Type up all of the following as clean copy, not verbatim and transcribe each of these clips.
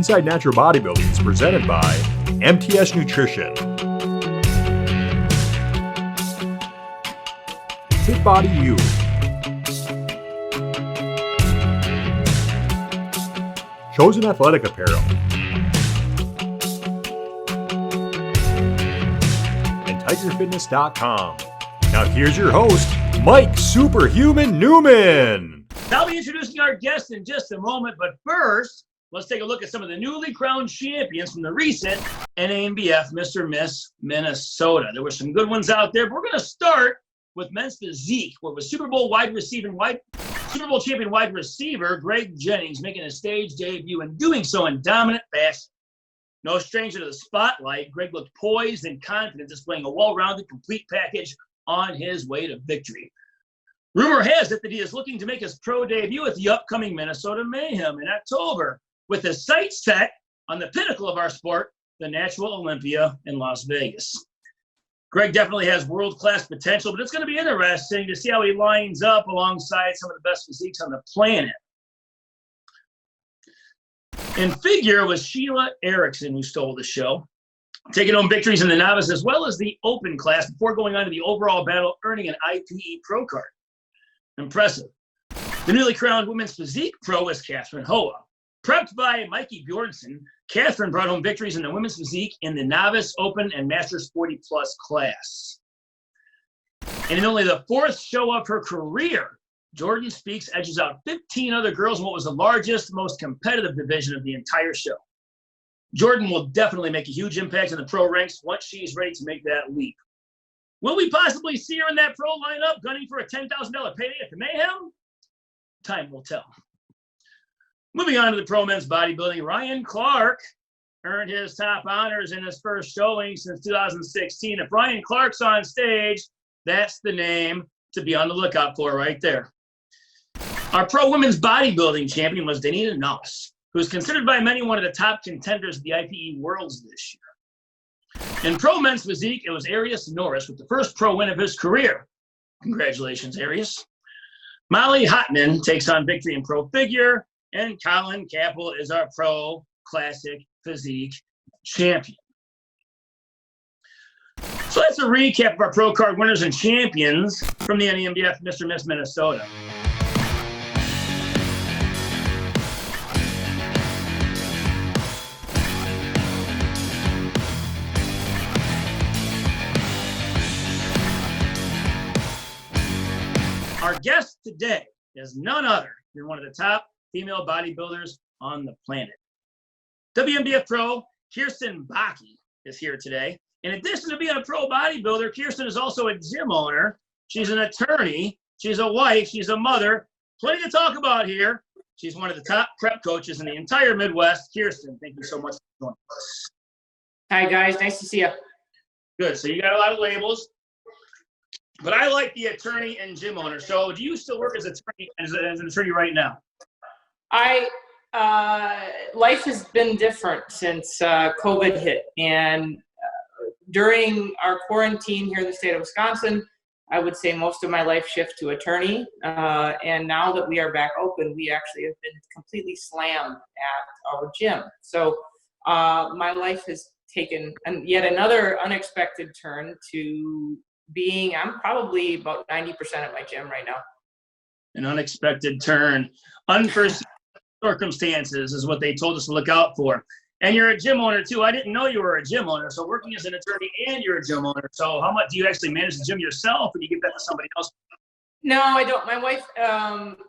Inside Natural Bodybuilding is presented by MTS Nutrition, Fit Body U, Chosen Athletic Apparel, and TigerFitness.com. Now here's your host, Mike Superhuman Neumann. I'll be introducing our guest in just a moment, but first, let's take a look at some of the newly crowned champions from the recent NAMBF Mr. Miss Minnesota. There were some good ones out there, but we're going to start with men's physique, where with Super Bowl champion wide receiver Greg Jennings making a stage debut and doing so in dominant fashion. No stranger to the spotlight, Greg looked poised and confident, displaying a well-rounded, complete package on his way to victory. Rumor has it that he is looking to make his pro debut at the upcoming Minnesota Mayhem in October, with his sights set on the pinnacle of our sport, the Natural Olympia in Las Vegas. Greg definitely has world-class potential, but it's going to be interesting to see how he lines up alongside some of the best physiques on the planet. In figure was Sheila Erickson, who stole the show, taking home victories in the novice as well as the open class before going on to the overall battle, earning an IPE pro card. Impressive. The newly crowned women's physique pro is Catherine Hoa. Prepped by Mikey Bjornsson, Catherine brought home victories in the women's physique in the novice, open, and masters 40-plus class. And in only the fourth show of her career, Jordan Speaks edges out 15 other girls in what was the largest, most competitive division of the entire show. Jordan will definitely make a huge impact in the pro ranks once she's ready to make that leap. Will we possibly see her in that pro lineup gunning for a $10,000 payday at the Mayhem? Time will tell. Moving on to the pro men's bodybuilding, Ryan Clark earned his top honors in his first showing since 2016. If Ryan Clark's on stage, that's the name to be on the lookout for right there. Our pro women's bodybuilding champion was Danita Noss, who is considered by many one of the top contenders of the IPE Worlds this year. In pro men's physique, it was Arias Norris with the first pro win of his career. Congratulations, Arias. Molly Hotman takes on victory in pro figure, and Colin Capel is our pro classic physique champion. So that's a recap of our pro card winners and champions from the NAMBF Mr. Miss Minnesota. Our guest today is none other than one of the top female bodybuilders on the planet. WNBF pro Kjersten Bakke is here today. In addition to being a pro bodybuilder, Kjersten is also a gym owner. She's an attorney. She's a wife. She's a mother. Plenty to talk about here. She's one of the top prep coaches in the entire Midwest. Kjersten, thank you so much for joining us. Hi, guys. Nice to see you. Good. So you got a lot of labels. But I like the attorney and gym owner. So do you still work as an attorney right now? Life has been different since COVID hit. And during our quarantine here in the state of Wisconsin, I would say most of my life shift to attorney. And now that we are back open, we actually have been completely slammed at our gym. So my life has taken yet another unexpected turn to being, I'm probably about 90% at my gym right now. An unexpected turn. Unforeseen circumstances is what they told us to look out for. And you're a gym owner too. I didn't know you were a gym owner. So working as an attorney and you're a gym owner. So how much do you actually manage the gym yourself, or do you give that to somebody else? No, I don't. My wife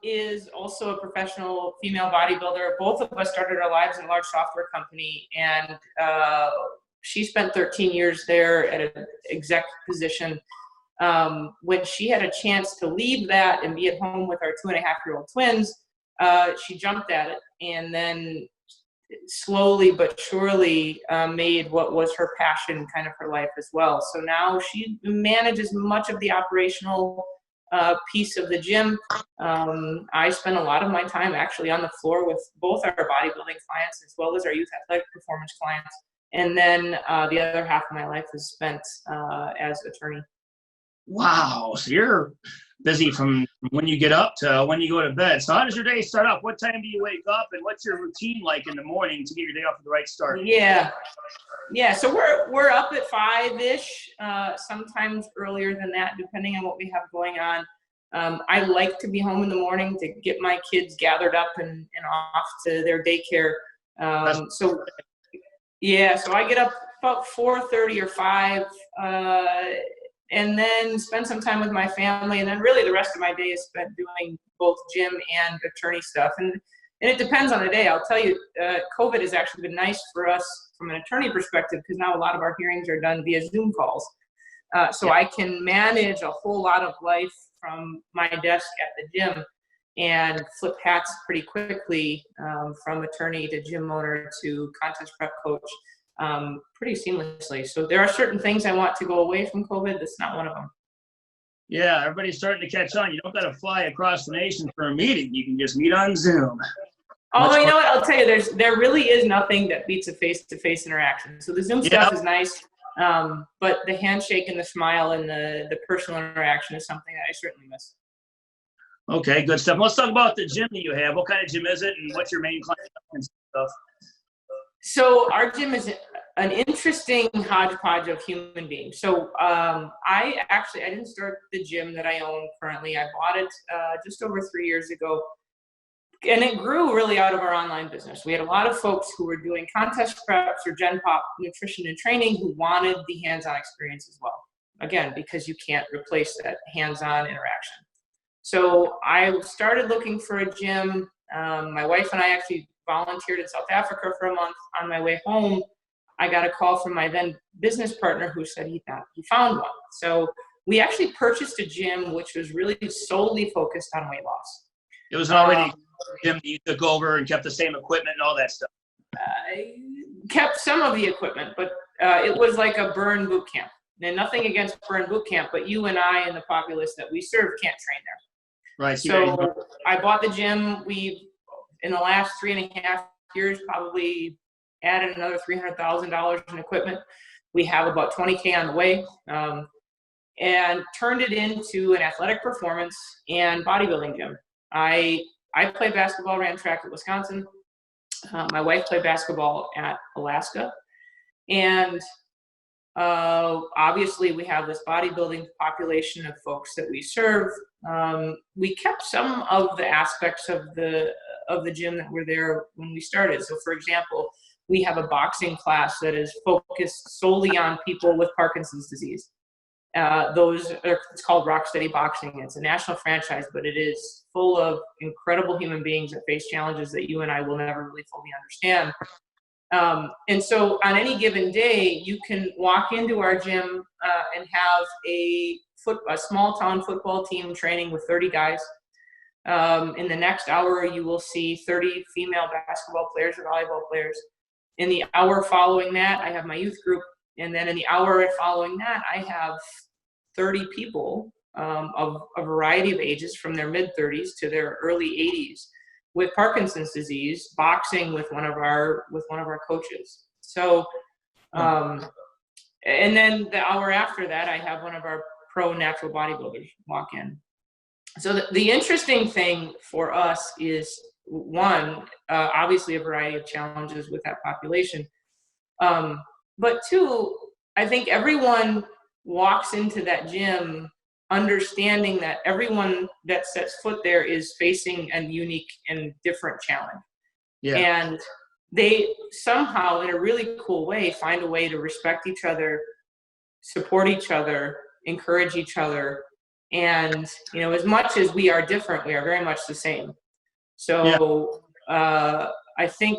is also a professional female bodybuilder. Both of us started our lives in a large software company, and she spent 13 years there at an exec position. When she had a chance to leave that and be at home with our 2.5-year-old twins, she jumped at it, and then slowly but surely made what was her passion kind of her life as well. So now she manages much of the operational piece of the gym. I spend a lot of my time actually on the floor with both our bodybuilding clients as well as our youth athletic performance clients. And then the other half of my life is spent as attorney. Wow. So you're busy from when you get up to when you go to bed. So how does your day start up? What time do you wake up, and what's your routine like in the morning to get your day off with the right start? Yeah. So we're up at 5-ish, sometimes earlier than that, depending on what we have going on. I like to be home in the morning to get my kids gathered up and off to their daycare. So I get up about 4:30 or 5, and then spend some time with my family. And then really the rest of my day is spent doing both gym and attorney stuff. And it depends on the day. I'll tell you, COVID has actually been nice for us from an attorney perspective, because now a lot of our hearings are done via Zoom calls. So I can manage a whole lot of life from my desk at the gym and flip hats pretty quickly, from attorney to gym owner to contest prep coach, pretty seamlessly. So there are certain things I want to go away from COVID. That's not one of them. Yeah, everybody's starting to catch on. You don't got to fly across the nation for a meeting. You can just meet on Zoom. Oh, you know what? I'll tell you, there really is nothing that beats a face-to-face interaction. So the Zoom stuff is nice, but the handshake and the smile and the personal interaction is something that I certainly miss. Okay, good stuff. Let's talk about the gym that you have. What kind of gym is it, and what's your main client and stuff? So our gym is an interesting hodgepodge of human beings. So I didn't start the gym that I own currently. I bought it just over 3 years ago. And it grew really out of our online business. We had a lot of folks who were doing contest preps or Gen Pop nutrition and training who wanted the hands-on experience as well. Again, because you can't replace that hands-on interaction. So I started looking for a gym. My wife and I actually volunteered in South Africa for a month. On my way home, I got a call from my then business partner who said he found one. So we actually purchased a gym which was really solely focused on weight loss. It was already gym that you took over and kept the same equipment and all that stuff. I kept some of the equipment, but it was like a burn boot camp. And nothing against burn boot camp, but you and I and the populace that we serve can't train there. Right. So I bought the gym. We've, in the last 3.5 years, probably added another $300,000 in equipment. We have about 20K on the way, and turned it into an athletic performance and bodybuilding gym. I played basketball, ran track at Wisconsin. My wife played basketball at Alaska. And obviously we have this bodybuilding population of folks that we serve. We kept some of the aspects of the gym that were there when we started. So for example, we have a boxing class that is focused solely on people with Parkinson's disease. It's called Rock Steady Boxing. It's a national franchise, but it is full of incredible human beings that face challenges that you and I will never really fully understand. And so on any given day, you can walk into our gym and have a small town football team training with 30 guys. In the next hour, you will see 30 female basketball players or volleyball players. In the hour following that, I have my youth group. And then in the hour following that, I have 30 people of a variety of ages, from their mid-30s to their early 80s, with Parkinson's disease, boxing with one of our coaches. So, and then the hour after that, I have one of our pro natural bodybuilders walk in. So the interesting thing for us is, one, obviously a variety of challenges with that population. But two, I think everyone walks into that gym understanding that everyone that sets foot there is facing a unique and different challenge. Yeah. And they somehow, in a really cool way, find a way to respect each other, support each other, encourage each other. And, as much as we are different, we are very much the same. So I think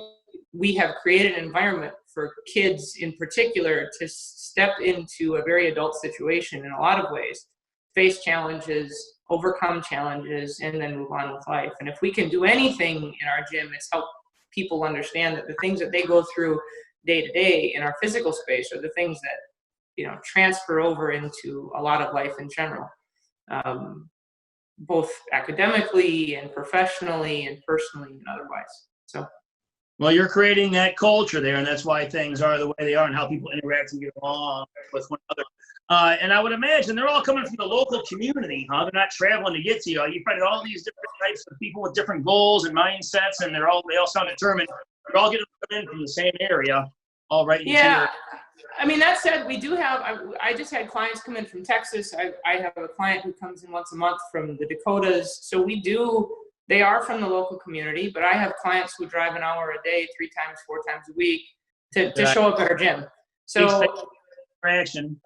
we have created an environment for kids in particular to step into a very adult situation in a lot of ways, face challenges, overcome challenges, and then move on with life. And if we can do anything in our gym, it's help people understand that the things that they go through day to day in our physical space are the things that, transfer over into a lot of life in general, both academically and professionally and personally and otherwise. So. Well, you're creating that culture there, and that's why things are the way they are and how people interact and get along with one another. And I would imagine they're all coming from the local community, huh? They're not traveling to get to you. You find all these different types of people with different goals and mindsets, and they all sound determined. They're all getting come in from the same area, all right? Yeah. I mean, that said, we do have, I just had clients come in from Texas. I have a client who comes in once a month from the Dakotas. So they are from the local community, but I have clients who drive an hour a day, 3 times, 4 times a week to show up at our gym. So interaction.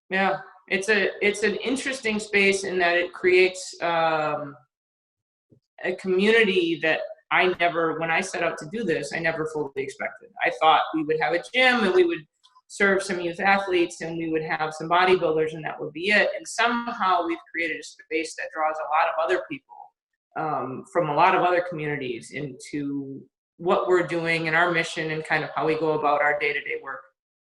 Yeah, it's an interesting space in that it creates a community that when I set out to do this, I never fully expected. I thought we would have a gym and we would serve some youth athletes and we would have some bodybuilders and that would be it. And somehow we've created a space that draws a lot of other people from a lot of other communities into what we're doing and our mission and kind of how we go about our day-to-day work.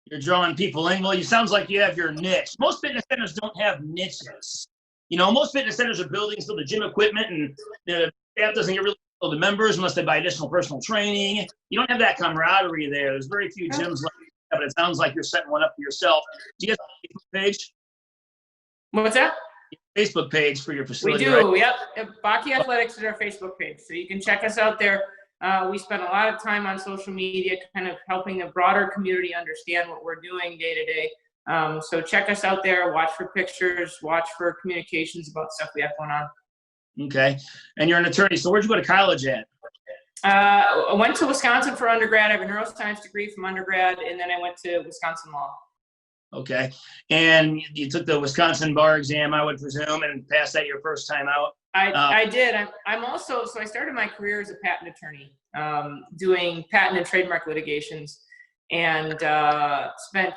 You're drawing people in. Well, it sounds like you have your niche. Most fitness centers don't have niches. Most fitness centers are building still the gym equipment, and the staff doesn't get really the members unless they buy additional personal training. You don't have that camaraderie there. There's very few gyms like that, but it sounds like you're setting one up for yourself. Do you guys have a Facebook page? What's that? Facebook page for your facility. We do, right? Yep. Bakke Athletics is our Facebook page, so you can check us out there. We spend a lot of time on social media, kind of helping the broader community understand what we're doing day to day. So check us out there, watch for pictures, watch for communications about stuff we have going on. Okay. And you're an attorney, so where'd you go to college at? I went to Wisconsin for undergrad. I have a neuroscience degree from undergrad, and then I went to Wisconsin Law. Okay. And you took the Wisconsin bar exam, I would presume, and passed that your first time out? I did. I'm also, so I started my career as a patent attorney, doing patent and trademark litigations, and spent,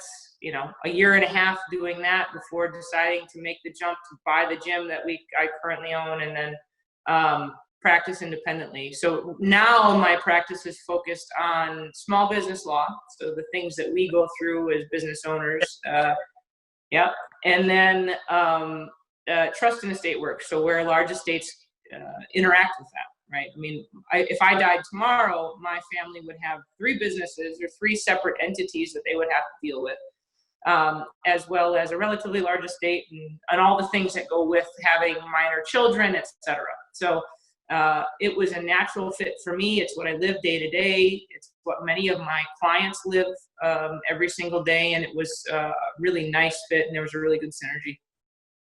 a year and a half doing that before deciding to make the jump to buy the gym that I currently own and then practice independently. So now my practice is focused on small business law, so the things that we go through as business owners. And then trust and estate work, so where large estates interact with that, right? I mean, if I died tomorrow, my family would have 3 businesses or 3 separate entities that they would have to deal with, as well as a relatively large estate and all the things that go with having minor children, etc. So it was a natural fit for me. It's what I live day to day. It's what many of my clients live every single day, and it was a really nice fit, and there was a really good synergy.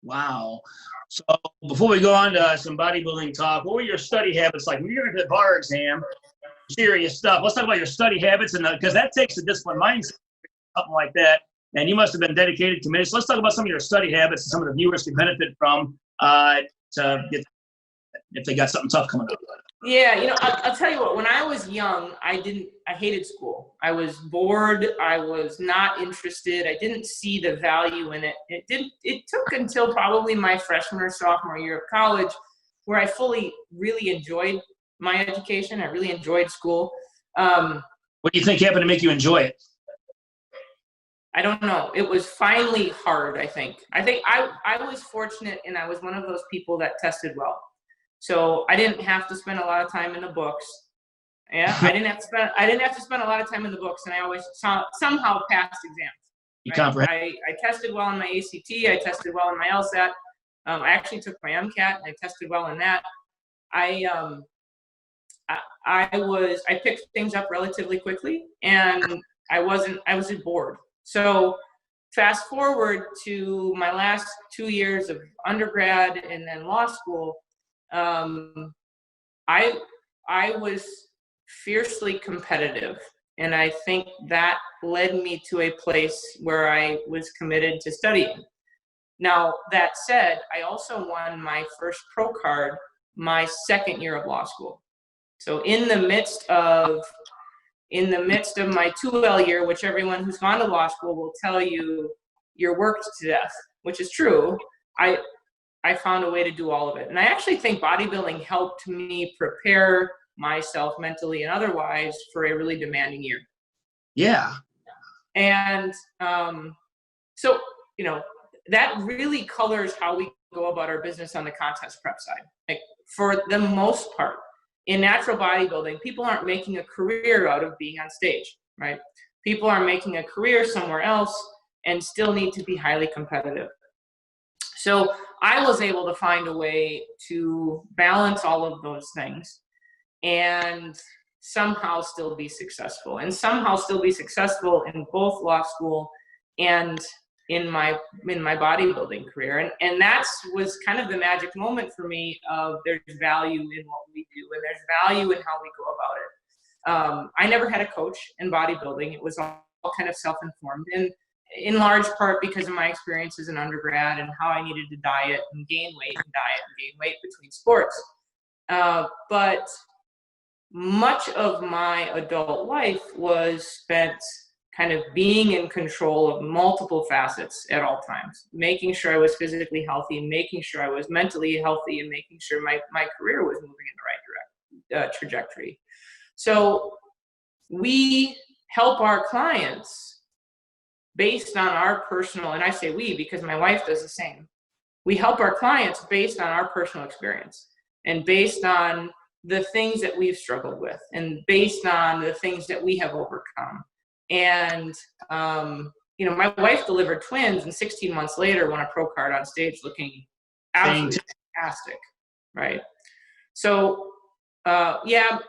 Wow. So before we go on to some bodybuilding talk, what were your study habits like? When you're going to the bar exam, serious stuff. Let's talk about your study habits, and because that takes a disciplined mindset, something like that. And you must have been dedicated, committed. So let's talk about some of your study habits and some of the viewers can benefit from to get if they got something tough coming up. Yeah, I'll tell you what, when I was young, I hated school. I was bored. I was not interested. I didn't see the value in it. It took until probably my freshman or sophomore year of college where I really enjoyed my education. I really enjoyed school. What do you think happened to make you enjoy it? I don't know. It was finally hard, I think. I was fortunate, and I was one of those people that tested well. So I didn't have to spend a lot of time in the books. Yeah, I didn't have to spend a lot of time in the books, and I always somehow passed exams. You right? comprehend? I tested well in my ACT. I tested well in my LSAT. I actually took my MCAT, and I tested well in that. I picked things up relatively quickly, and I wasn't bored. So fast forward to my last 2 years of undergrad and then law school. I was fiercely competitive, and I think that led me to a place where I was committed to studying. Now, that said, I also won my first pro card my second year of law school. So in the midst of my 2L year, which everyone who's gone to law school will tell you, you're worked to death, which is true, I found a way to do all of it. And I actually think bodybuilding helped me prepare myself mentally and otherwise for a really demanding year. Yeah. And so, that really colors how we go about our business on the contest prep side. Like, for the most part, in natural bodybuilding, people aren't making a career out of being on stage, right? People are making a career somewhere else, and still need to be highly competitive. So I was able to find a way to balance all of those things and somehow still be successful, and somehow still be successful in both law school and in my bodybuilding career. And that's was kind of the magic moment for me of there's value in what we do, and there's value in how we go about it. I never had a coach in bodybuilding. It was all kind of self-informed, and in large part because of my experience as an undergrad and how I needed to diet and gain weight between sports. But much of my adult life was spent kind of being in control of multiple facets at all times, making sure I was physically healthy, making sure I was mentally healthy, and making sure my career was moving in the right trajectory. So we help our clients based on our personal, and I say we because my wife does the same. We help our clients based on our personal experience and based on the things that we've struggled with and based on the things that we have overcome. And, my wife delivered twins and 16 months later won a pro card on stage looking absolutely fantastic, right? So,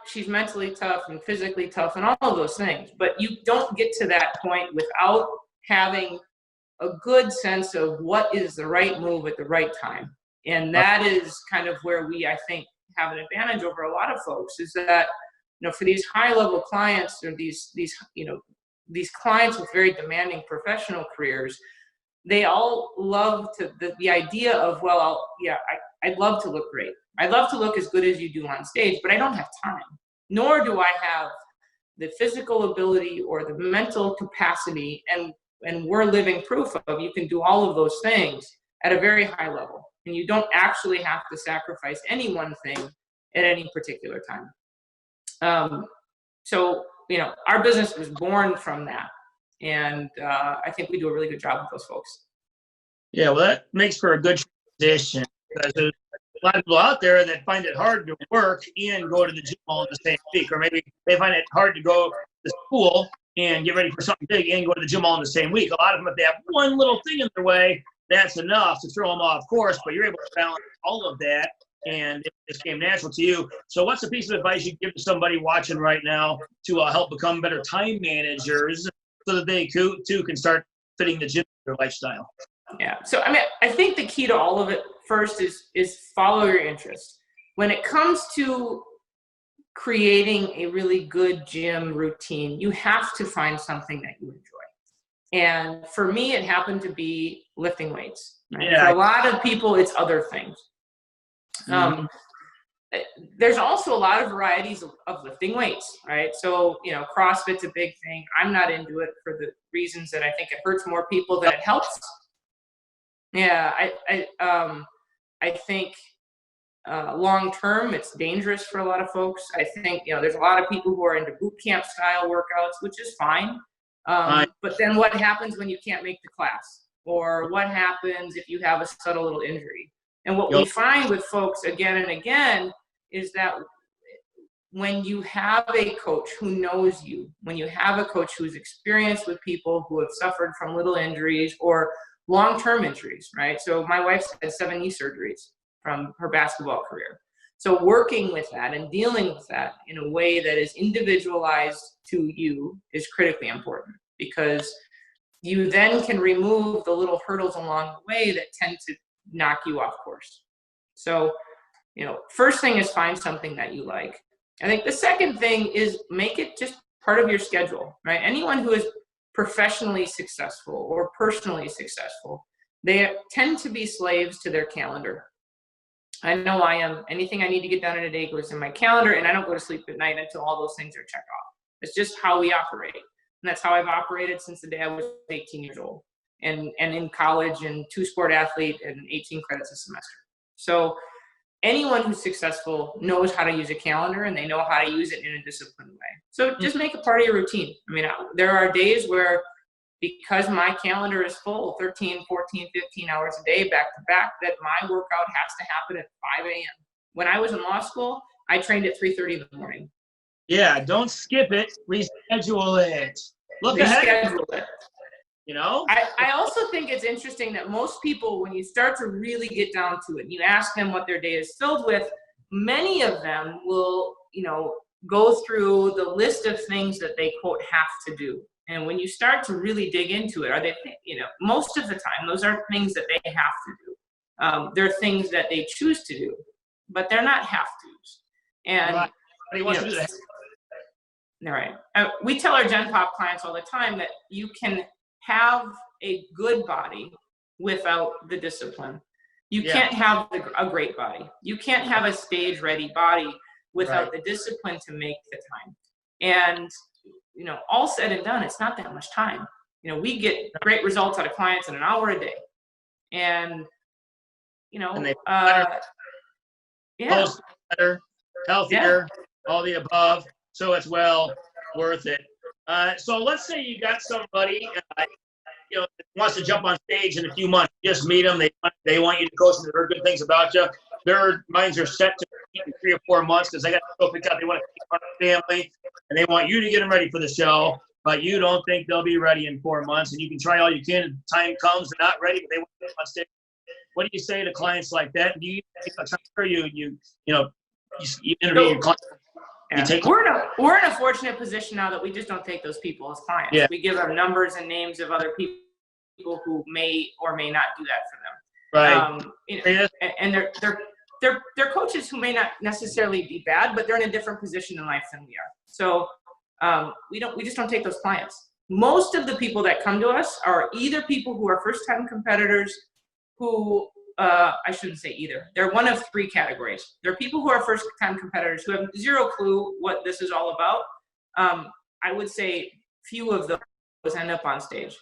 she's mentally tough and physically tough and all of those things, but you don't get to that point without having a good sense of what is the right move at the right time. And that is kind of where we, I think, have an advantage over a lot of folks, is that, for these high level clients or these clients with very demanding professional careers, they all love the idea of, I'd love to look great. I'd love to look as good as you do on stage, but I don't have time, nor do I have the physical ability or the mental capacity. And we're living proof of you can do all of those things at a very high level. And you don't actually have to sacrifice any one thing at any particular time. So, our business was born from that. And I think we do a really good job with those folks. Yeah, well, that makes for a good transition, because there's a lot of people out there that find it hard to work and go to the gym all in the same week. Or maybe they find it hard to go to school and get ready for something big and go to the gym all in the same week. A lot of them, if they have one little thing in their way, that's enough to throw them off course, but you're able to balance all of that, and it just came natural to you. So what's a piece of advice you give to somebody watching right now to help become better time managers so that they too can start fitting the gym into their lifestyle? Yeah. So, I think the key to all of it first is follow your interest. When it comes to creating a really good gym routine, you have to find something that you enjoy. And for me, it happened to be lifting weights. Right? Yeah. For a lot of people, it's other things. Mm-hmm. There's also a lot of varieties of lifting weights, right? So, CrossFit's a big thing. I'm not into it for the reasons that I think it hurts more people than it helps. Yeah, I think long term, it's dangerous for a lot of folks. I think, there's a lot of people who are into boot camp style workouts, which is fine. But then what happens when you can't make the class? Or what happens if you have a subtle little injury? And what we find with folks again and again is that when you have a coach who knows you, when you have a coach who's experienced with people who have suffered from little injuries or long-term injuries, right? So my wife's had 7 knee surgeries from her basketball career. So working with that and dealing with that in a way that is individualized to you is critically important, because you then can remove the little hurdles along the way that tend to knock you off course. So, first thing is find something that you like. I think the second thing is make it just part of your schedule, right? Anyone who is professionally successful or personally successful, they tend to be slaves to their calendar. I know I am. Anything I need to get done in a day goes in my calendar, and I don't go to sleep at night until all those things are checked off. It's just how we operate. And that's how I've operated since the day I was 18 years old. And in college, and 2-sport athlete, and 18 credits a semester. So anyone who's successful knows how to use a calendar, and they know how to use it in a disciplined way. So just make it part of your routine. There are days where, because my calendar is full 13, 14, 15 hours a day back to back, that my workout has to happen at 5 a.m. When I was in law school, I trained at 3:30 in the morning. Yeah, don't skip it. Reschedule it. Look ahead. Reschedule it. you know? I also think it's interesting that most people, when you start to really get down to it, you ask them what their day is filled with, many of them will, go through the list of things that they, quote, have to do. And when you start to really dig into it, most of the time, those are things that they have to do. They're things that they choose to do, but they're not have-tos. And Right. But he wants to do that. All right. We tell our Gen Pop clients all the time that you can have a good body without the discipline. You can't have a great body. You can't have a stage-ready body without the discipline to make the time. And, all said and done, it's not that much time. We get great results out of clients in an hour a day. And, and they yeah. better, healthier, all the above. So it's well worth it. So let's say you got somebody, that wants to jump on stage in a few months. Just meet them. They want you to coach them. They've heard good things about you. Their minds are set to in 3 or 4 months because they got to go pick up. They want to keep on the family, and they want you to get them ready for the show. But you don't think they'll be ready in 4 months, and you can try all you can. Time comes, they're not ready, but they want to get on stage. What do you say to clients like that? Do you interview your clients? Yeah. We're in a fortunate position now that we just don't take those people as clients. Yeah. We give them numbers and names of other people who may or may not do that for them. Right. And they're coaches who may not necessarily be bad, but they're in a different position in life than we are. So we just don't take those clients. Most of the people that come to us are either people who are first-time competitors who I shouldn't say either. They're one of 3 categories. They're people who are first-time competitors who have zero clue what this is all about. I would say few of those end up on stage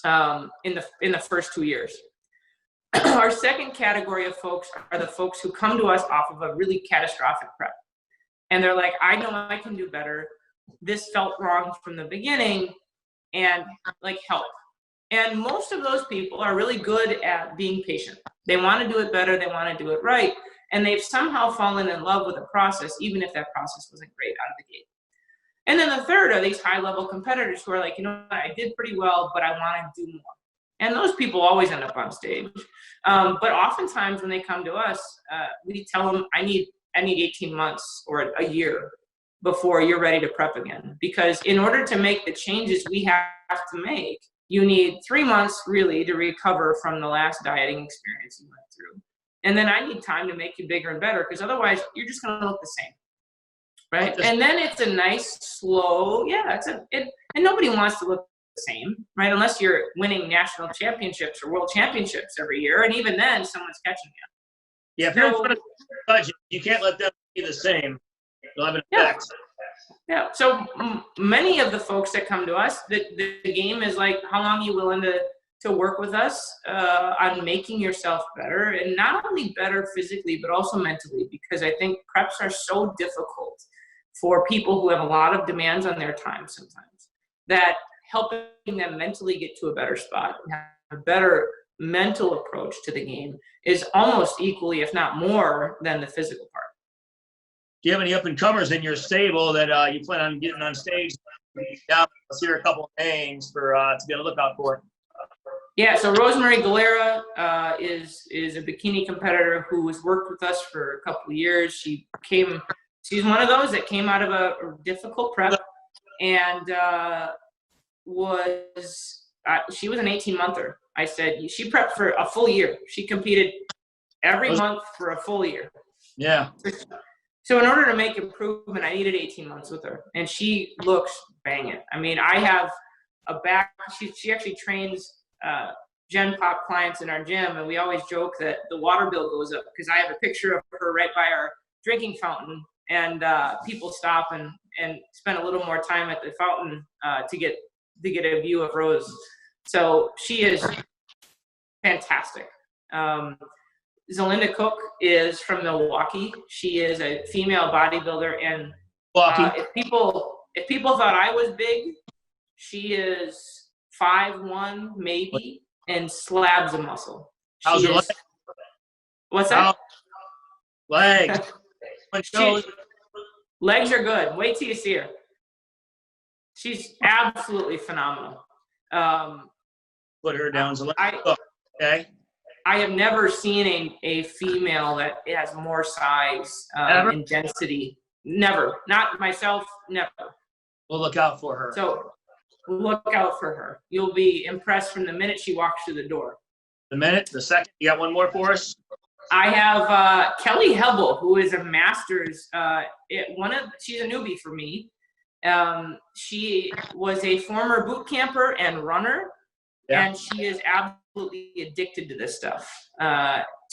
in the first 2 years. Our second category of folks are the folks who come to us off of a really catastrophic prep. And they're like, I know I can do better. This felt wrong from the beginning, and help. And most of those people are really good at being patient. They want to do it better. They want to do it right. And they've somehow fallen in love with the process, even if that process wasn't great out of the gate. And then the third are these high-level competitors who are like, I did pretty well, but I want to do more. And those people always end up on stage. But oftentimes when they come to us, we tell them, I need 18 months or a year before you're ready to prep again. Because in order to make the changes we have to make, you need 3 months really to recover from the last dieting experience you went through. And then I need time to make you bigger and better, because otherwise you're just going to look the same. Right? And then it's a nice, slow, and nobody wants to look the same, right? Unless you're winning national championships or world championships every year. And even then, someone's catching you. Yeah, if you're in front of the judge, you can't let them be the same. You'll have an effect. Yeah. So many of the folks that come to us, the game is like, how long are you willing to work with us on making yourself better, and not only better physically, but also mentally, because I think preps are so difficult for people who have a lot of demands on their time sometimes, that helping them mentally get to a better spot and have a better mental approach to the game is almost equally, if not more, than the physical part. Do you have any up-and-comers in your stable that you plan on getting on stage? Yeah, let's hear a couple of names to be on the lookout for. Yeah, so Rosemary Galera is a bikini competitor who has worked with us for a couple of years. She's one of those that came out of a difficult prep, and she was an 18-monther. I said, she prepped for a full year. She competed every month for a full year. Yeah. So in order to make improvement, I needed 18 months with her, and she looks banging. I mean, I have a back. She actually trains Gen Pop clients in our gym, and we always joke that the water bill goes up because I have a picture of her right by our drinking fountain, and people stop and spend a little more time at the fountain to get a view of Rose. So she is fantastic. Zelinda Cook is from Milwaukee. She is a female bodybuilder, and if people thought I was big, she is 5'1" maybe, and slabs of muscle. How's her leg? What's that? Legs. Legs are good. Wait till you see her. She's absolutely phenomenal. put her down. So let's I go. Okay. I have never seen a female that has more size and density. Never. Not myself, never. We'll look out for her. So look out for her. You'll be impressed from the minute she walks through the door. The second, you got one more for us? I have Kelly Hubbell, who is a master's. She's a newbie for me. She was a former boot camper and runner, and she is absolutely addicted to this stuff.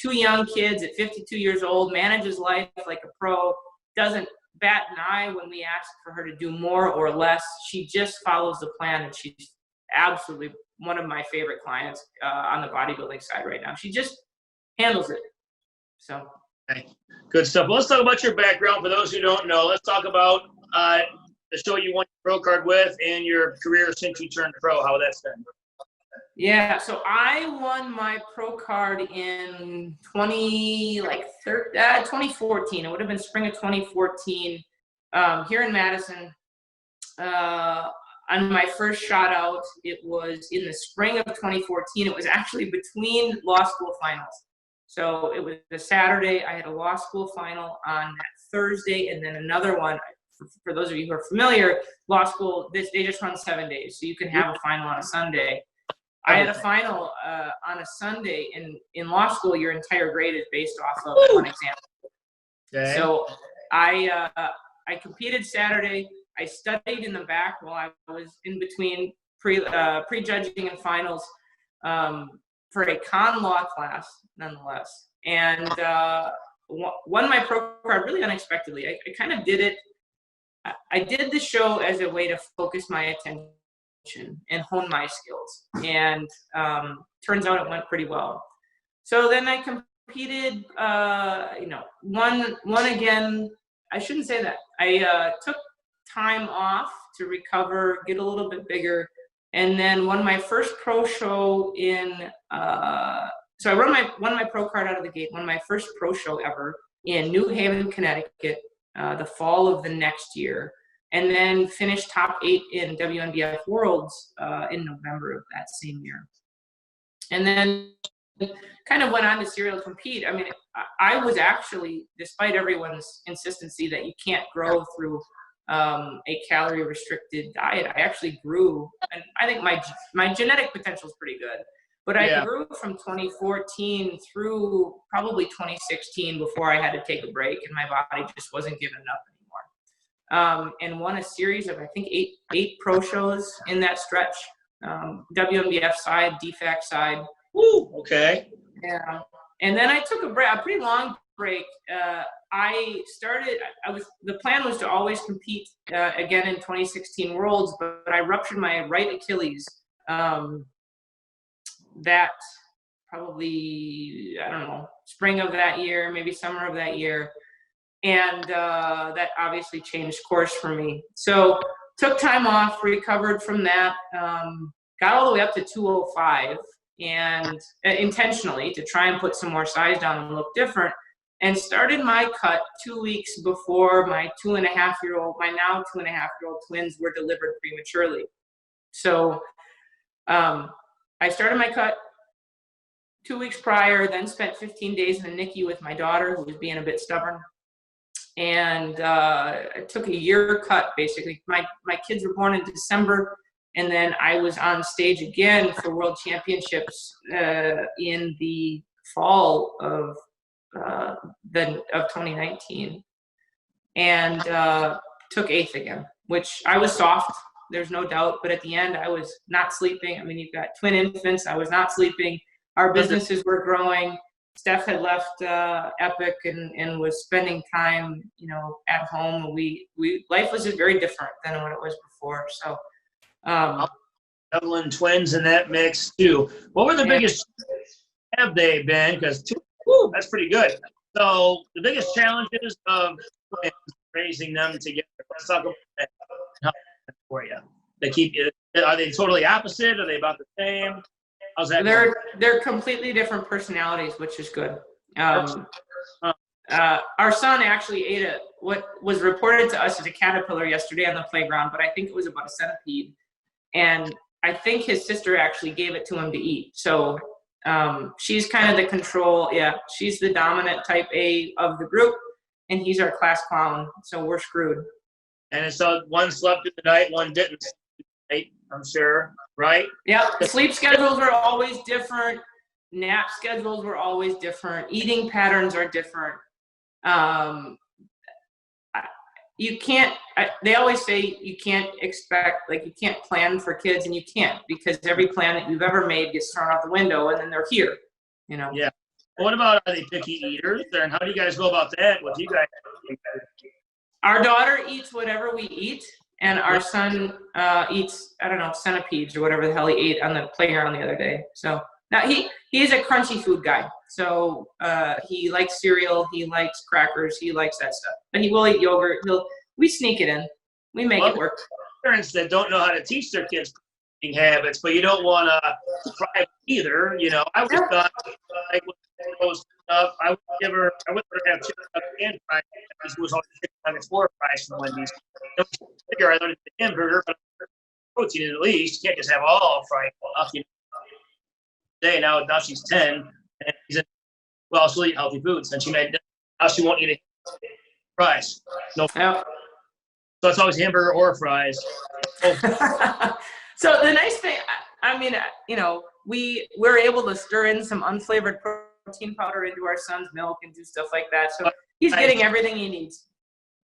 2 young kids at 52 years old, manages life like a pro, doesn't bat an eye when we ask for her to do more or less. She just follows the plan, and she's absolutely one of my favorite clients on the bodybuilding side right now. She just handles it. So. Okay. Good stuff. Well, let's talk about your background. For those who don't know, let's talk about the show you won your pro card with and your career since you turned pro, how that's been. Yeah, so I won my pro card in 2014. It would have been spring of 2014 here in Madison. On my first shot out, it was in the spring of 2014. It was actually between law school finals. So it was a Saturday. I had a law school final on that Thursday, and then another one. For those of you who are familiar, law school, they just run 7 days. So you can have a final on a Sunday. I had a final on a Sunday, and in law school, your entire grade is based off of one exam. Okay. So I competed Saturday. I studied in the back while I was in between prejudging and finals for a con law class, nonetheless, and won my pro card really unexpectedly. I kind of did it. I did the show as a way to focus my attention and hone my skills, and turns out it went pretty well. So then I competed, won again. I shouldn't say that. I took time off to recover, get a little bit bigger, and then won my first pro show in. So I won my pro card out of the gate. Won my first pro show ever in New Haven, Connecticut, the fall of the next year. And then finished top 8 in WNBF Worlds in November of that same year. And then kind of went on to serial compete. I mean, I was actually, despite everyone's insistency that you can't grow through a calorie-restricted diet, I actually grew. And I think my genetic potential is pretty good. But I grew from 2014 through probably 2016 before I had to take a break, and my body just wasn't giving it up anymore. And won a series of, I think, eight pro shows in that stretch. WNBF side, DFAC side. Woo, okay. Yeah. And then I took a pretty long break. The plan was to always compete again in 2016 Worlds, but I ruptured my right Achilles that probably, I don't know, spring of that year, maybe summer of that year. And that obviously changed course for me. So took time off, recovered from that, got all the way up to 205, and intentionally to try and put some more size down and look different, and started my cut 2 weeks before my now 2.5-year-old twins were delivered prematurely. So I started my cut 2 weeks prior, then spent 15 days in the NICU with my daughter, who was being a bit stubborn. And I took a year cut, basically. My kids were born in December, and then I was on stage again for World Championships in the fall of 2019, and took 8th again, which I was soft, there's no doubt. But at the end, I was not sleeping. I mean, you've got twin infants. I was not sleeping. Our businesses were growing. Steph had left Epic and was spending time, at home. Life was just very different than what it was before. So, Evelyn twins in that mix too. What were the biggest have they been? Because that's pretty good. So the biggest challenges of raising them together. Let's talk about that. How for you? They keep you. Are they totally opposite? Are they about the same? How's that? They're completely different personalities, which is good. Our son actually ate what was reported to us as a caterpillar yesterday on the playground, but I think it was about a centipede. And I think his sister actually gave it to him to eat. So she's kind of the control. Yeah, she's the dominant type A of the group, and he's our class clown. So we're screwed. And so one slept through the night, one didn't sleep through the night, I'm sure, right? Yeah, the sleep schedules are always different. Nap schedules were always different. Eating patterns are different. You can't, they always say you can't expect, like you can't plan for kids, and you can't, because every plan that you've ever made gets thrown out the window and then they're here, you know? Yeah. What about, are they picky eaters, and how do you guys go about that with you guys? Our daughter eats whatever we eat, and our son eats, I don't know, centipedes or whatever the hell he ate on the playground the other day. So now he's a crunchy food guy. So he likes cereal, he likes crackers, he likes that stuff. But he will eat yogurt. We sneak it in. We make it work. Parents that don't know how to teach their kids eating habits, but you don't want to fry them either. You know, I was thought like with those stuff, I would never have chicken and fries. It was always chicken nuggets or fries from Wendy's. I figure I learned the hamburger, but protein at least. You can't just have all fried stuff. You know, today now she's 10, and she's she'll eat healthy foods, and now she won't eat fries. No. Yeah. So it's always hamburger or fries. So the nice thing, I mean, you know, we're able to stir in some unflavored protein powder into our son's milk and do stuff like that. So he's getting everything he needs.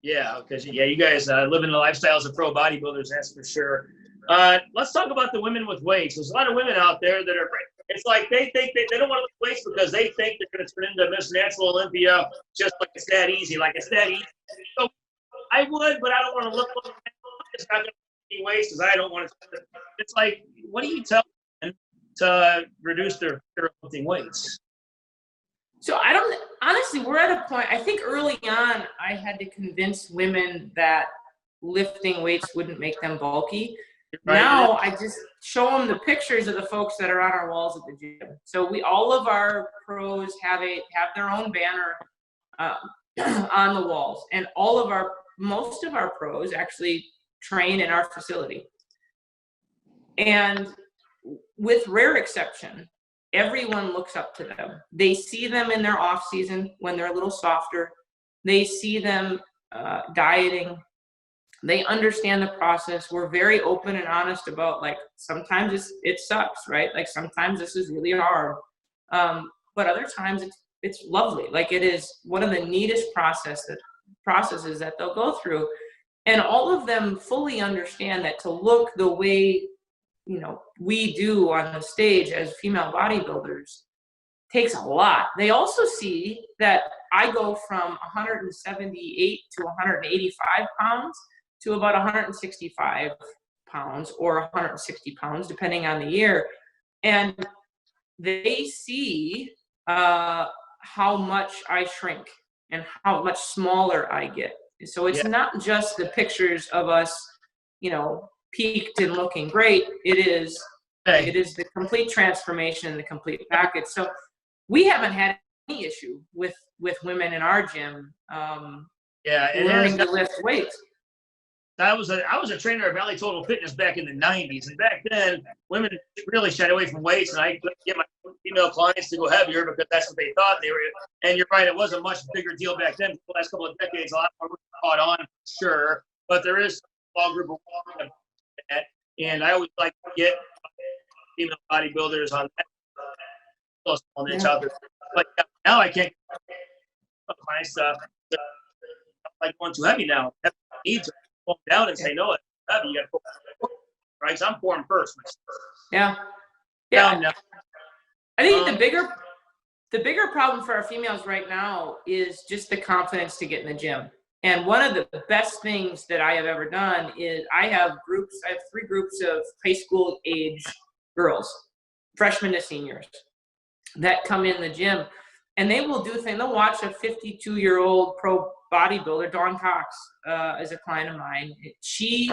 Yeah, because you guys live in the lifestyles of pro bodybuilders, that's for sure. Let's talk about the women with weights. There's a lot of women out there that are. It's like they think they don't want to lift weights because they think they're going to turn into Miss Natural Olympia just like it's that easy. Like it's that easy. So I would, but I don't want to look like it's not going to be weights because I don't want to. It's like, what do you tell them to reduce their lifting weights? So honestly, we're at a point, I think early on, I had to convince women that lifting weights wouldn't make them bulky. Right. Now I just show them the pictures of the folks that are on our walls at the gym. So all of our pros have their own banner on the walls, and most of our pros actually train in our facility. And with rare exception, everyone looks up to them. They see them in their off season when they're a little softer. They see them dieting. They understand the process. We're very open and honest about, like, sometimes it sucks, right? Like sometimes this is really hard. But other times it's lovely. Like it is one of the neatest processes that they'll go through. And all of them fully understand that to look the way, you know, we do on the stage as female bodybuilders takes a lot. They also see that I go from 178 to 185 pounds to about 165 pounds or 160 pounds, depending on the year. And they see how much I shrink and how much smaller I get. So it's not just the pictures of us, you know, peaked and looking great. It is the complete transformation and the complete package. So we haven't had any issue with women in our gym learning to lift weights. I was a trainer at Valley Total Fitness back in the 90s, and back then women really shied away from weights, and I couldn't get my female clients to go heavier because that's what they thought they were. And you're right, it was a much bigger deal back then. The last couple of decades, a lot more caught on, sure, but there is a small group of women that, and I always like to get female bodybuilders on that small niche out there. But now I can't my stuff. I'm like going too heavy now. Needs to pull down and say no. It's heavy. You got to pull, right? So I'm pouring first. Yeah. I think the bigger problem for our females right now is just the confidence to get in the gym. And one of the best things that I have ever done is I have 3 groups of high school age girls, freshmen to seniors, that come in the gym, and they will do things. They'll watch a 52-year-old pro bodybuilder, Dawn Cox, is a client of mine. She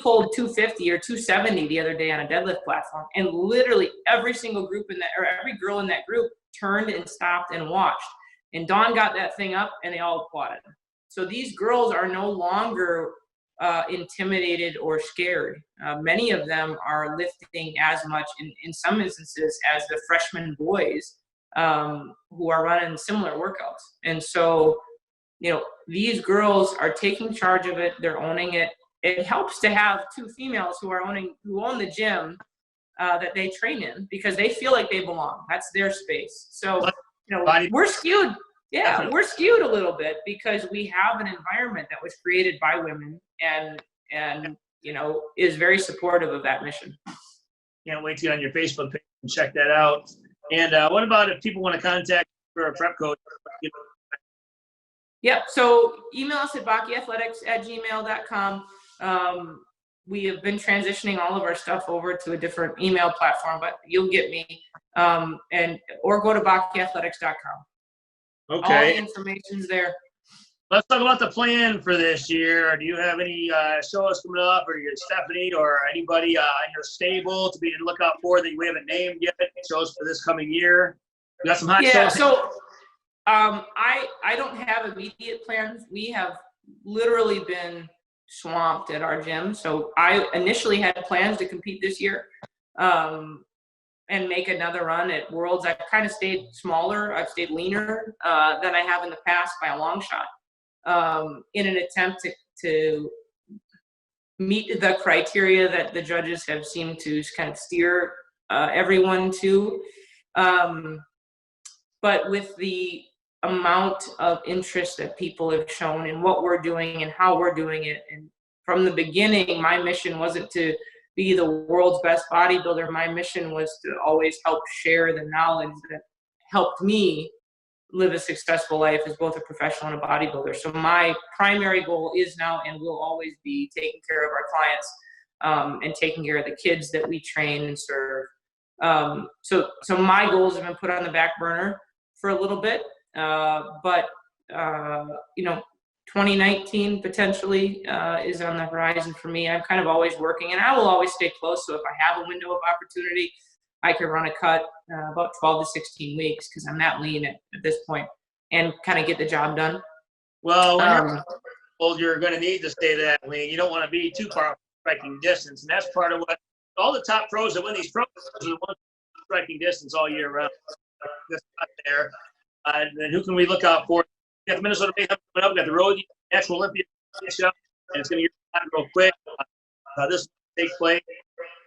pulled 250 or 270 the other day on a deadlift platform, and literally every single group every girl in that group turned and stopped and watched. And Dawn got that thing up, and they all applauded. So these girls are no longer intimidated or scared. Many of them are lifting as much in some instances as the freshman boys who are running similar workouts. And so, these girls are taking charge of it. They're owning it. It helps to have two females who own the gym that they train in, because they feel like they belong. That's their space. So, we're skewed. Yeah, we're skewed a little bit because we have an environment that was created by women and is very supportive of that mission. Can't wait to get on your Facebook page and check that out. And what about if people want to contact you for a prep coach? Yep. So email us at bakkeathletics@gmail.com. We have been transitioning all of our stuff over to a different email platform, but you'll get me. Or go to bakkeathletics.com. Okay. All the information's there. Let's talk about the plan for this year. Do you have any shows coming up, or you, Stephanie, or anybody in your stable to be to look out for that we haven't named yet? Shows for this coming year. We got some hot shows. So I don't have immediate plans. We have literally been swamped at our gym. So I initially had plans to compete this year and make another run at Worlds. I've kind of stayed smaller. I've stayed leaner than I have in the past by a long shot, in an attempt to meet the criteria that the judges have seemed to kind of steer everyone to. But with the amount of interest that people have shown in what we're doing and how we're doing it, and from the beginning, my mission wasn't to be the world's best bodybuilder. My mission was to always help share the knowledge that helped me live a successful life as both a professional and a bodybuilder. So my primary goal is now and will always be taking care of our clients and taking care of the kids that we train and serve. So my goals have been put on the back burner for a little bit, but 2019 potentially is on the horizon for me. I'm kind of always working, and I will always stay close. So if I have a window of opportunity, I can run a cut about 12 to 16 weeks because I'm that lean at this point, and kind of get the job done. Well, when you're going to need to stay that lean. You don't want to be too far off striking distance, and that's part of what all the top pros that win these pros are the ones striking distance all year round. That's not there. And then who can we look out for? We got the Minnesota Mayhem coming up. We got the Road Natural Olympia show, and it's going to get real quick. This will take place.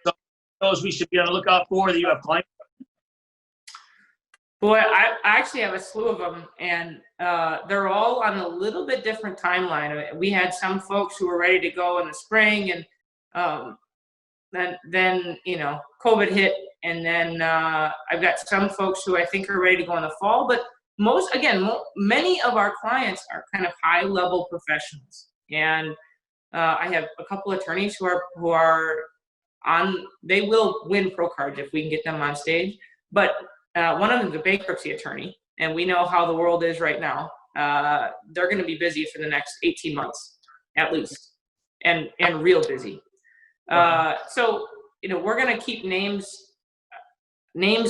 So those we should be on the lookout for that you have clients. Boy, I actually have a slew of them, and they're all on a little bit different timeline. We had some folks who were ready to go in the spring, and then COVID hit, and then I've got some folks who I think are ready to go in the fall. But many of our clients are kind of high-level professionals, and I have a couple attorneys who are on. They will win pro cards if we can get them on stage, but one of them is a bankruptcy attorney, and we know how the world is right now. They're going to be busy for the next 18 months at least, and real busy. So we're going to keep names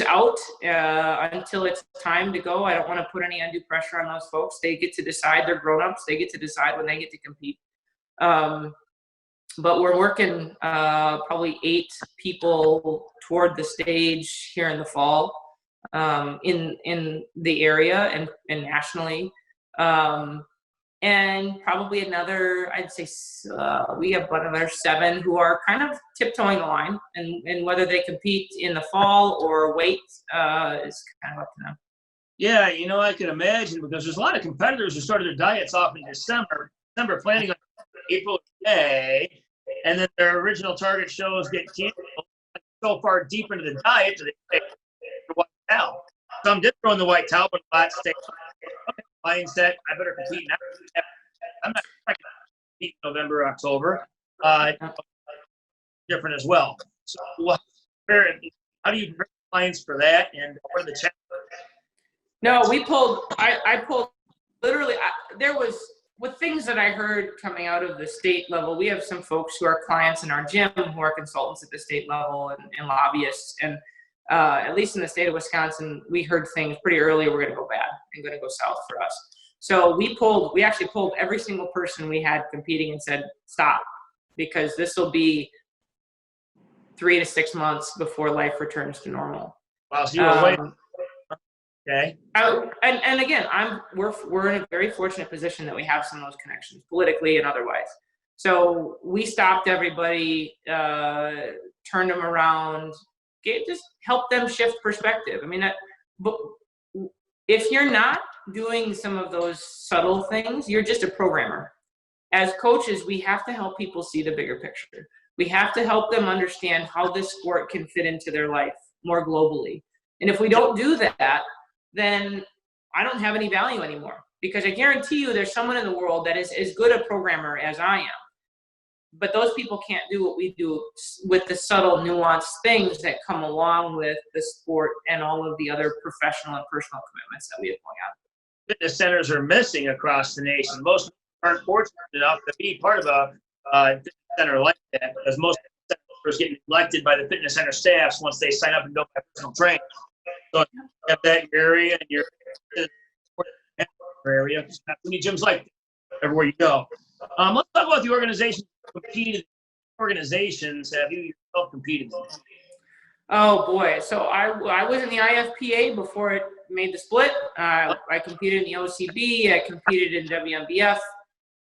out until it's time to go. I don't want to put any undue pressure on those folks. They get to decide. They're grown-ups. They get to decide when they get to compete. But we're working probably 8 people toward the stage here in the fall in the area and nationally. And probably another, I'd say we have another 7 who are kind of tiptoeing the line, and whether they compete in the fall or wait is kind of up to them. Yeah, I can imagine, because there's a lot of competitors who started their diets off in December planning on April, May, and then their original target shows get canceled so far deep into the diet that they take the white towel. Some did throw in the white towel, but lots stayed. Mindset, I better compete now. I'm not going to compete in November, October. Different as well. So how do you prepare clients for that, and what are the challenges? No, I pulled literally, there was, with things that I heard coming out of the state level, we have some folks who are clients in our gym who are consultants at the state level and lobbyists. And at least in the state of Wisconsin, we heard things pretty early. We're going to go bad and going to go south for us. So we actually pulled every single person we had competing and said, stop, because this will be 3 to 6 months before life returns to normal. Wow, so you were way okay. And again, we're in a very fortunate position that we have some of those connections, politically and otherwise. So we stopped everybody, turned them around, just helped them shift perspective. I mean, but if you're not doing some of those subtle things, you're just a programmer. As coaches, we have to help people see the bigger picture. We have to help them understand how this sport can fit into their life more globally. And if we don't do that, then I don't have any value anymore, because I guarantee you there's someone in the world that is as good a programmer as I am. But those people can't do what we do with the subtle, nuanced things that come along with the sport and all of the other professional and personal commitments that we have going on. Fitness centers are missing across the nation. Most aren't fortunate enough to be part of a fitness center like that, because most centers get neglected by the fitness center staffs once they sign up and don't have personal training. So if you have that in your area and your area, there's not many gyms like that everywhere you go. Let's talk about the organizations competed. Organizations have you yourself competed in? Oh boy, so I was in the IFPA before it made the split. I competed in the OCB. I competed in WMBF.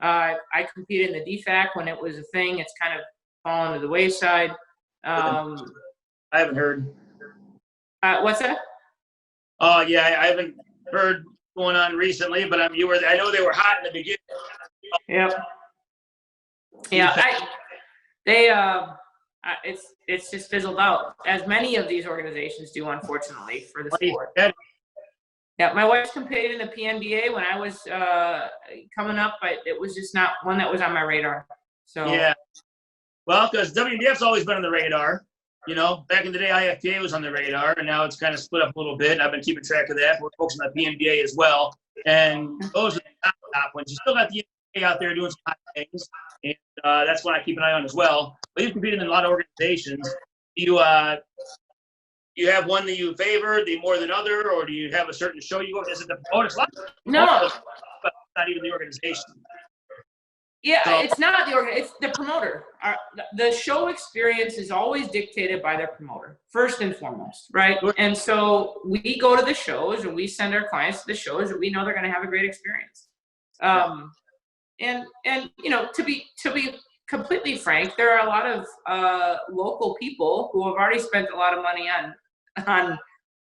I competed in the DFAC when it was a thing. It's kind of fallen to the wayside. I haven't heard. What's that? Oh yeah, I haven't heard going on recently, but I know they were hot in the beginning. Yep. Yeah, it's just fizzled out, as many of these organizations do, unfortunately, for the sport. Yeah, my wife's competed in the PNBA when I was coming up, but it was just not one that was on my radar. So yeah, well, because WMBF's always been on the radar. You know, back in the day, IFPA was on the radar, and now it's kind of split up a little bit. And I've been keeping track of that. We're focusing on the PNBA as well, and those are the top ones. You still got the NBA out there doing some hot things, and that's one I keep an eye on as well. But you've competed in a lot of organizations. Do you have one that you favor, the more than other, or do you have a certain show you go? Is it the promoter? No, but not even the organization. Yeah, so, it's not it's the promoter. The show experience is always dictated by the promoter, first and foremost, right? And so we go to the shows and we send our clients to the shows and we know they're going to have a great experience. And you know, to be completely frank, there are a lot of local people who have already spent a lot of money on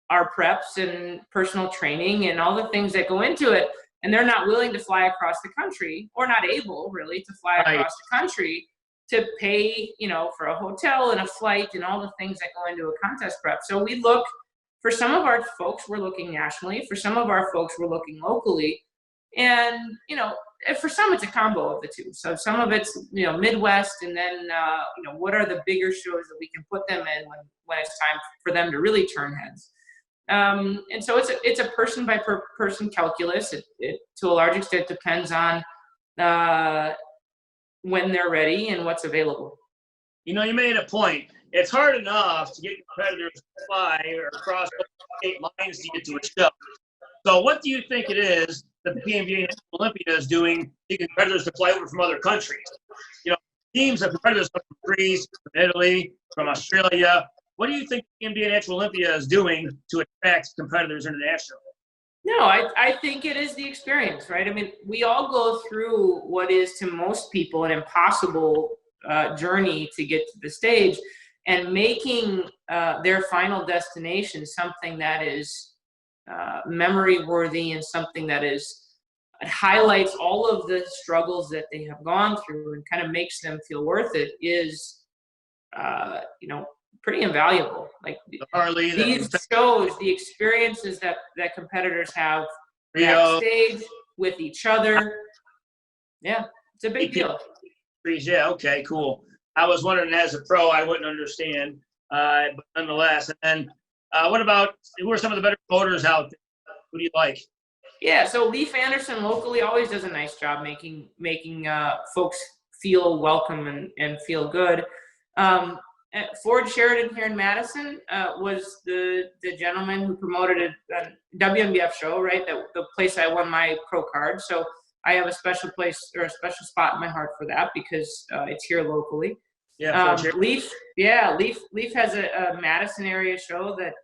our preps and personal training and all the things that go into it. And they're not willing to fly across the country, or not able really to fly across the country to pay, you know, for a hotel and a flight and all the things that go into a contest prep. So we look, for some of our folks, we're looking nationally. For some of our folks, we're looking locally. And, you know, for some, it's a combo of the two. So some of it's, you know, Midwest, and then, you know, what are the bigger shows that we can put them in when it's time for them to really turn heads. And so it's a person by person calculus. It to a large extent depends on when they're ready and what's available. You know, you made a point. It's hard enough to get competitors to fly or cross state lines to get to a show. So what do you think it is that the PNBA and Olympia is doing to get competitors to fly over from other countries? You know, teams of competitors come from Greece, from Italy, from Australia. What do you think the PNBA and Natural Olympia is doing to attract competitors internationally? No, I think it is the experience, right? I mean, we all go through what is to most people an impossible journey to get to the stage, and making their final destination something that is memory worthy and something that it highlights all of the struggles that they have gone through and kind of makes them feel worth it is, you know, pretty invaluable. Like these shows, the experiences that competitors have backstage with each other. Yeah, it's a big deal. Yeah, okay, cool. I was wondering, as a pro, I wouldn't understand, but nonetheless. And then what about, who are some of the better promoters out there? Who do you like? Yeah, so Leif Anderson locally always does a nice job making folks feel welcome and feel good. Ford Sheridan here in Madison was the gentleman who promoted a WNBF show, right? The place I won my pro card. So I have a special place or a special spot in my heart for that because it's here locally. Yeah, Leaf has a Madison area show that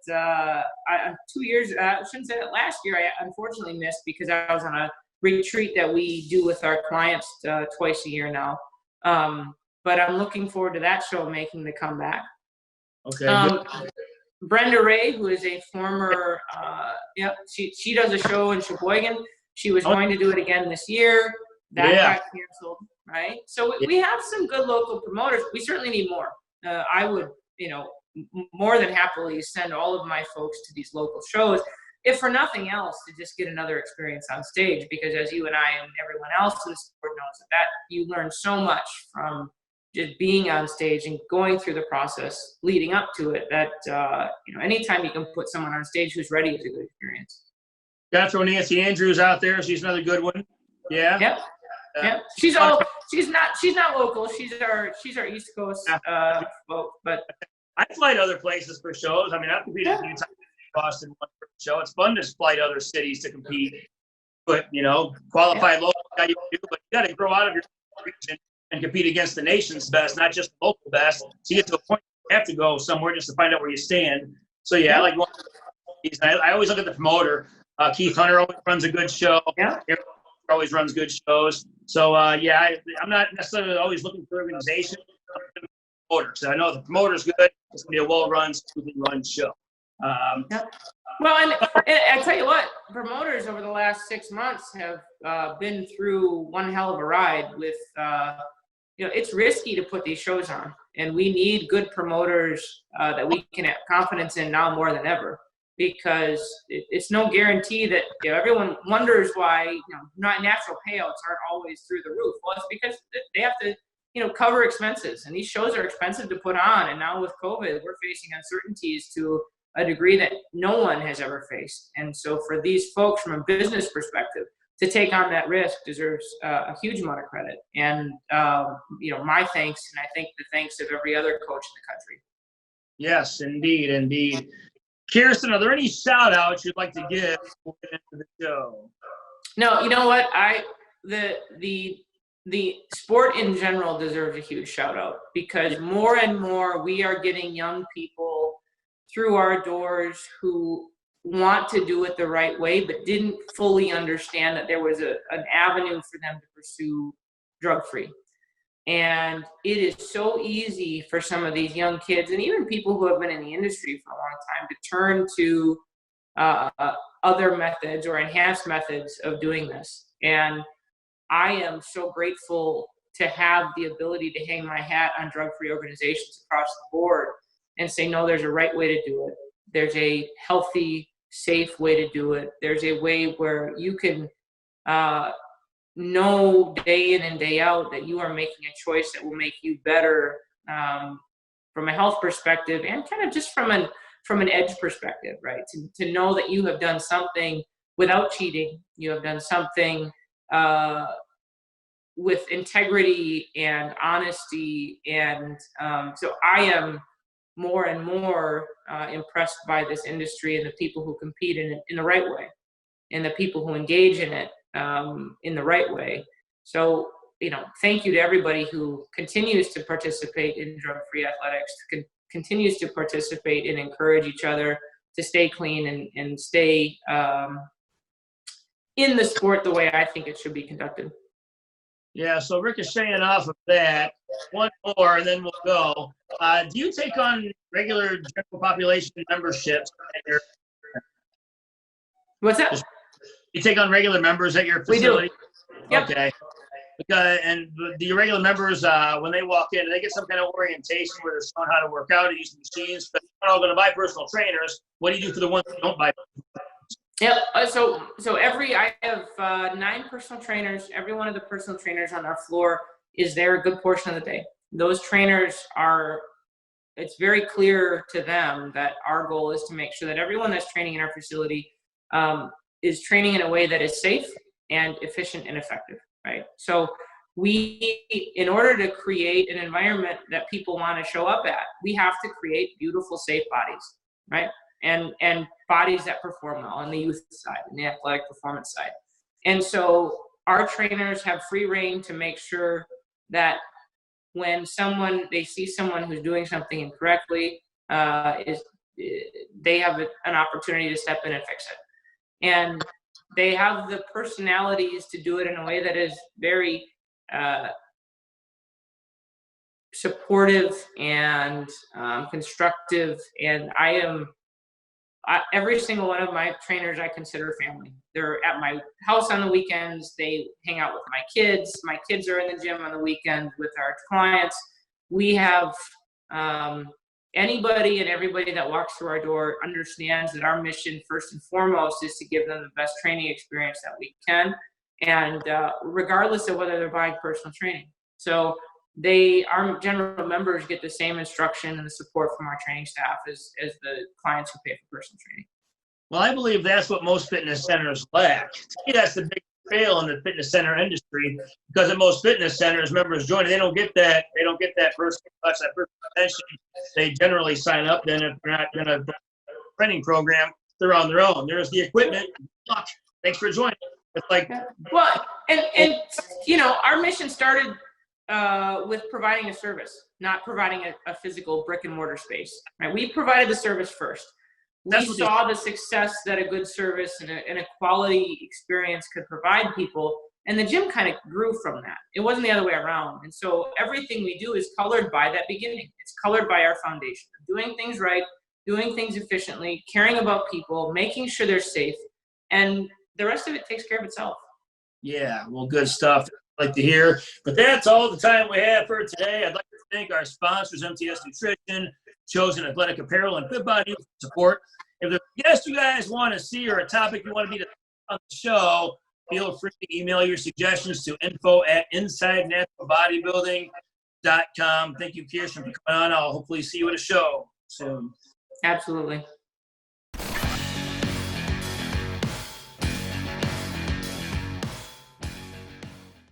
2 yeyears, I shouldn't say that, last year I unfortunately missed because I was on a retreat that we do with our clients twice a year now. But I'm looking forward to that show making the comeback. Okay. Brenda Ray, who is a former, she does a show in Sheboygan. She was going to do it again this year. That got canceled, right? So we have some good local promoters. We certainly need more. I would, more than happily send all of my folks to these local shows, if for nothing else, to just get another experience on stage. Because as you and I and everyone else in the sport knows, that you learn so much from just being on stage and going through the process leading up to it. That anytime you can put someone on stage who's ready, is a good experience. Got to throw Nancy Andrews out there. She's another good one. Yeah. Yep. Yeah, she's not local. She's our East Coast folk, but I fly to other places for shows. I mean, I've competed a few times in Boston for a show. It's fun to fly to other cities to compete, but qualified local guy you do, but you got to grow out of your region and compete against the nation's best, not just the local best. So you get to a point where you have to go somewhere just to find out where you stand. So I like going. I always look at the promoter. Keith Hunter always runs a good show. Yeah. Eric always runs good shows. So, I'm not necessarily always looking for organization. Promoters. I know the promoter's good. It's going to be a well-run, smoothly run show. Well, and I tell you what, promoters over the last 6 months have been through one hell of a ride with, it's risky to put these shows on. And we need good promoters that we can have confidence in now more than ever. Because it's no guarantee that everyone wonders why natural payouts aren't always through the roof. Well, it's because they have to cover expenses, and these shows are expensive to put on. And now with COVID, we're facing uncertainties to a degree that no one has ever faced. And so for these folks, from a business perspective, to take on that risk deserves a huge amount of credit. And my thanks, and I think the thanks of every other coach in the country. Yes, indeed. Kjersten, are there any shout-outs you'd like to give before we get into the show? No, you know what? The sport in general deserves a huge shout-out because more and more we are getting young people through our doors who want to do it the right way but didn't fully understand that there was an avenue for them to pursue drug-free. And it is so easy for some of these young kids and even people who have been in the industry for a long time to turn to other methods or enhanced methods of doing this. And I am so grateful to have the ability to hang my hat on drug-free organizations across the board and say, no, there's a right way to do it. There's a healthy, safe way to do it. There's a way where you can know day in and day out that you are making a choice that will make you better from a health perspective and kind of just from an edge perspective, right? To know that you have done something without cheating, you have done something with integrity and honesty. And so I am more and more impressed by this industry and the people who compete in the right way and the people who engage in it in the right way. So, thank you to everybody who continues to participate in drug-free athletics, continues to participate and encourage each other to stay clean and stay in the sport the way I think it should be conducted. Yeah, so ricocheting off of that, one more and then we'll go. Do you take on regular general population memberships at your... What's that? You take on regular members at your facility? We do. Yep. Okay. And the regular members, when they walk in, they get some kind of orientation where they're shown how to work out, use machines, but they're not all going to buy personal trainers. What do you do for the ones that don't buy? Yep. So I have 9 personal trainers. Every one of the personal trainers on our floor is there a good portion of the day. Those trainers it's very clear to them that our goal is to make sure that everyone that's training in our facility is training in a way that is safe and efficient and effective, right? So in order to create an environment that people want to show up at, we have to create beautiful, safe bodies, right? And bodies that perform well on the youth side and the athletic performance side. And so our trainers have free reign to make sure that when they see someone who's doing something incorrectly, they have an opportunity to step in and fix it. And they have the personalities to do it in a way that is very supportive and constructive. And every single one of my trainers I consider family. They're at my house on the weekends. They hang out with my kids. My kids are in the gym on the weekends with our clients. We have anybody and everybody that walks through our door understands that our mission, first and foremost, is to give them the best training experience that we can, and regardless of whether they're buying personal training. So our general members get the same instruction and the support from our training staff as the clients who pay for personal training. Well, I believe that's what most fitness centers lack. To me, that's the big fail in the fitness center industry, because at most fitness centers, members join, they don't get that personal touch, that personal attention. They generally sign up, then if they're not in a training program, they're on their own. There's the equipment. Look, thanks for joining. It's like, well, and you know, our mission started with providing a service, not providing a physical brick and mortar space. Right? We provided the service first. We saw the success that a good service and a quality experience could provide people, and the gym kind of grew from that. It wasn't the other way around. And so everything we do is colored by that beginning. It's colored by our foundation of doing things right, doing things efficiently, caring about people, making sure they're safe, and the rest of it takes care of itself. Yeah, well, good stuff. I'd like to hear. But that's all the time we have for today. I'd like to thank our sponsors, MTS Nutrition, Chosen Athletic Apparel, and Good Body Support. If there's a guest you guys want to see or a topic you want to be on the show, feel free to email your suggestions to info@InsideNaturalBodybuilding.com. Thank you, Kjersten, for coming on. I'll hopefully see you at a show soon. Absolutely.